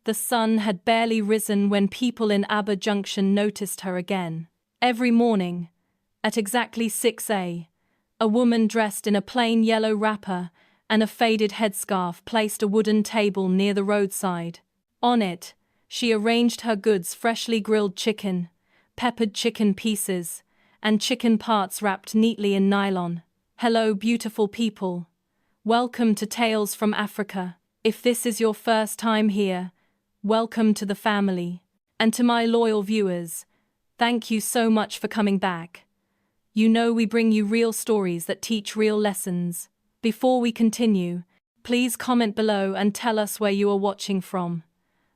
The sun had barely risen when people in Aba Junction noticed her again. Every morning, at exactly 6 a.m., a woman dressed in a plain yellow wrapper and a faded headscarf placed a wooden table near the roadside. On it, she arranged her goods: freshly grilled chicken, peppered chicken pieces, and chicken parts wrapped neatly in nylon. Hello, beautiful people. Welcome to Tales from Africa. If this is your first time here, welcome to the family. And to my loyal viewers, thank you so much for coming back. You know we bring you real stories that teach real lessons. Before we continue, please comment below and tell us where you are watching from.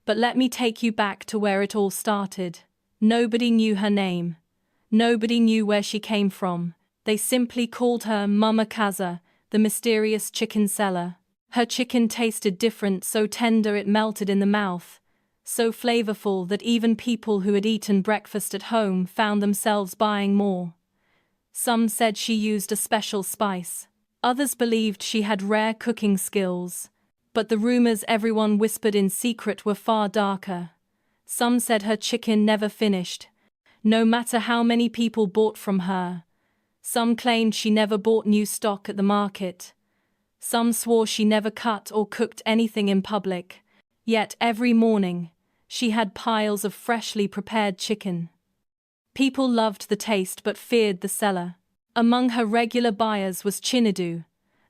But let me take you back to where it all started. Nobody knew her name. Nobody knew where she came from. They simply called her Mama Kaza, the mysterious chicken seller. Her chicken tasted different, so tender it melted in the mouth, so flavorful that even people who had eaten breakfast at home found themselves buying more. Some said she used a special spice. Others believed she had rare cooking skills. But the rumors everyone whispered in secret were far darker. Some said her chicken never finished, no matter how many people bought from her. Some claimed she never bought new stock at the market. Some swore she never cut or cooked anything in public. Yet every morning, she had piles of freshly prepared chicken. People loved the taste but feared the seller. Among her regular buyers was Chinedu,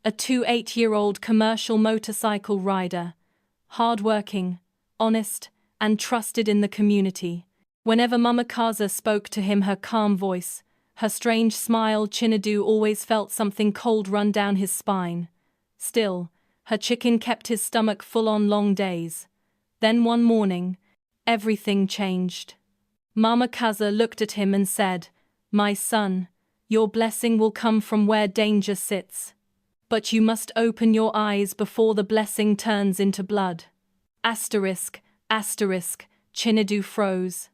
a 28-year-old commercial motorcycle rider, hard-working, honest, and trusted in the community. Whenever Mama Kaza spoke to him, her calm voice, her strange smile, Chinedu always felt something cold run down his spine. Still, her chicken kept his stomach full on long days. Then one morning, everything changed. Mama Kaza looked at him and said, "My son, your blessing will come from where danger sits. But you must open your eyes before the blessing turns into blood." Asterisk, asterisk, Chinedu froze.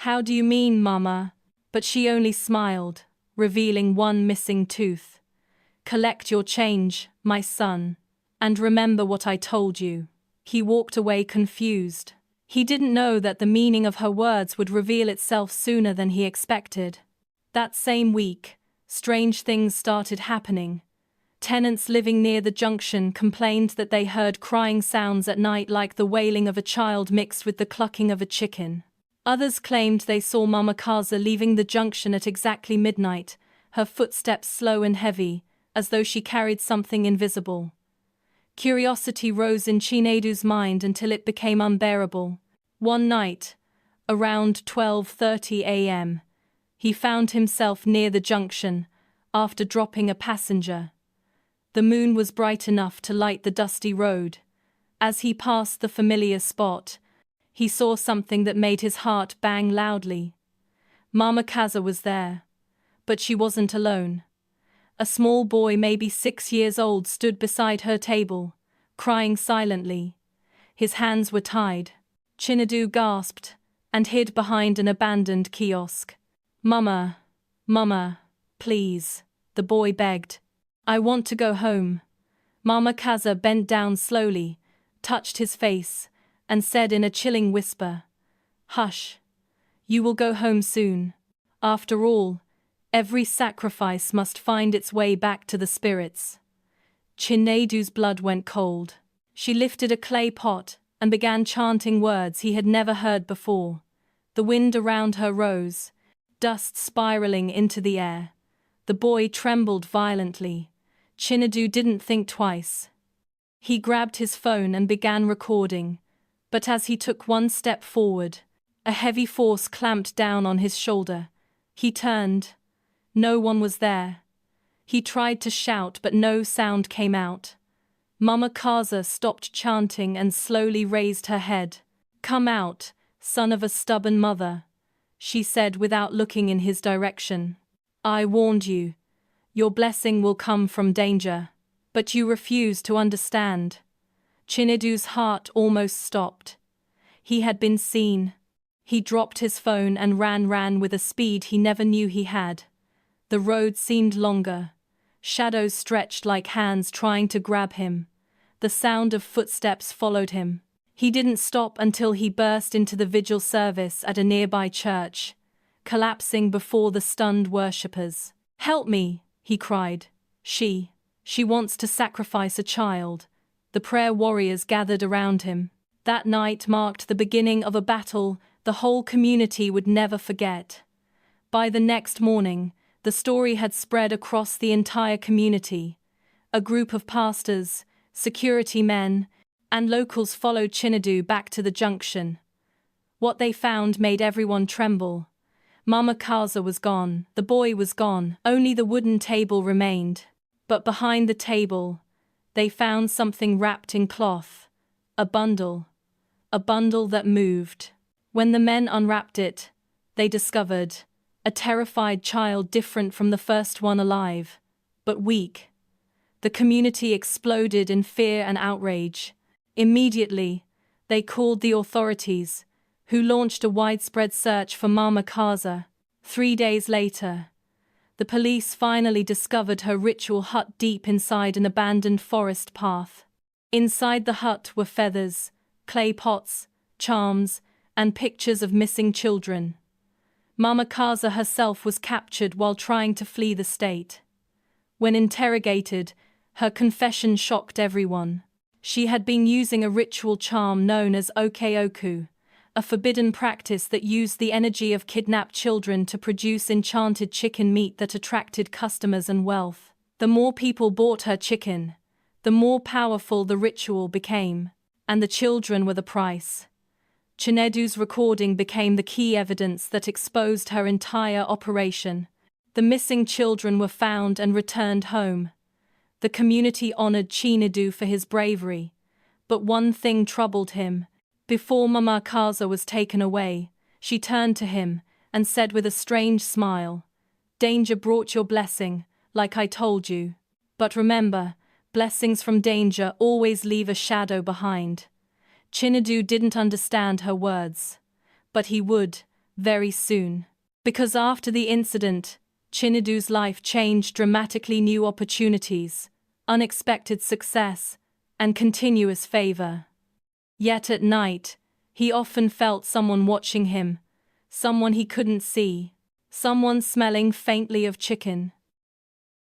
"How do you mean, Mama?" But she only smiled, revealing one missing tooth. "Collect your change, my son, and remember what I told you." He walked away confused. He didn't know that the meaning of her words would reveal itself sooner than he expected. That same week, strange things started happening. Tenants living near the junction complained that they heard crying sounds at night, like the wailing of a child mixed with the clucking of a chicken. Others claimed they saw Mama Kaza leaving the junction at exactly midnight, her footsteps slow and heavy, as though she carried something invisible. Curiosity rose in Chinedu's mind until it became unbearable. One night, around 12:30 a.m., he found himself near the junction, after dropping a passenger. The moon was bright enough to light the dusty road. As he passed the familiar spot, he saw something that made his heart bang loudly. Mama Kaza was there, but she wasn't alone. A small boy, maybe 6 years old, stood beside her table, crying silently. His hands were tied. Chinedu gasped and hid behind an abandoned kiosk. "Mama, Mama, please," the boy begged. "I want to go home." Mama Kaza bent down slowly, touched his face, and said in a chilling whisper, "Hush. You will go home soon. After all, every sacrifice must find its way back to the spirits." Chinedu's blood went cold. She lifted a clay pot and began chanting words he had never heard before. The wind around her rose, dust spiraling into the air. The boy trembled violently. Chinedu didn't think twice. He grabbed his phone and began recording, but as he took one step forward, a heavy force clamped down on his shoulder. He turned. No one was there. He tried to shout, but no sound came out. Mama Kaza stopped chanting and slowly raised her head. "Come out, son of a stubborn mother," she said without looking in his direction. "I warned you. Your blessing will come from danger. But you refuse to understand." Chinedu's heart almost stopped. He had been seen. He dropped his phone and ran with a speed he never knew he had. The road seemed longer. Shadows stretched like hands trying to grab him. The sound of footsteps followed him. He didn't stop until he burst into the vigil service at a nearby church, collapsing before the stunned worshippers. "Help me," he cried. She wants to sacrifice a child." The prayer warriors gathered around him. That night marked the beginning of a battle the whole community would never forget. By the next morning, the story had spread across the entire community. A group of pastors, security men, and locals followed Chinedu back to the junction. What they found made everyone tremble. Mama Kaza was gone, the boy was gone, only the wooden table remained. But behind the table, they found something wrapped in cloth. A bundle that moved. When the men unwrapped it, they discovered a terrified child different from the first one alive, but weak. The community exploded in fear and outrage. Immediately, they called the authorities, who launched a widespread search for Mama Kaza. 3 days later, the police finally discovered her ritual hut deep inside an abandoned forest path. Inside the hut were feathers, clay pots, charms, and pictures of missing children. Mama Kaza herself was captured while trying to flee the state. When interrogated, her confession shocked everyone. She had been using a ritual charm known as Okeoku, a forbidden practice that used the energy of kidnapped children to produce enchanted chicken meat that attracted customers and wealth. The more people bought her chicken, the more powerful the ritual became, and the children were the price. Chinedu's recording became the key evidence that exposed her entire operation. The missing children were found and returned home. The community honored Chinedu for his bravery, but one thing troubled him. Before Mama Kaza was taken away, she turned to him and said with a strange smile, "Danger brought your blessing, like I told you. But remember, blessings from danger always leave a shadow behind." Chinedu didn't understand her words, but he would, very soon. Because after the incident, Chinedu's life changed dramatically. New opportunities, unexpected success, and continuous favor. Yet at night, he often felt someone watching him, someone he couldn't see, someone smelling faintly of chicken.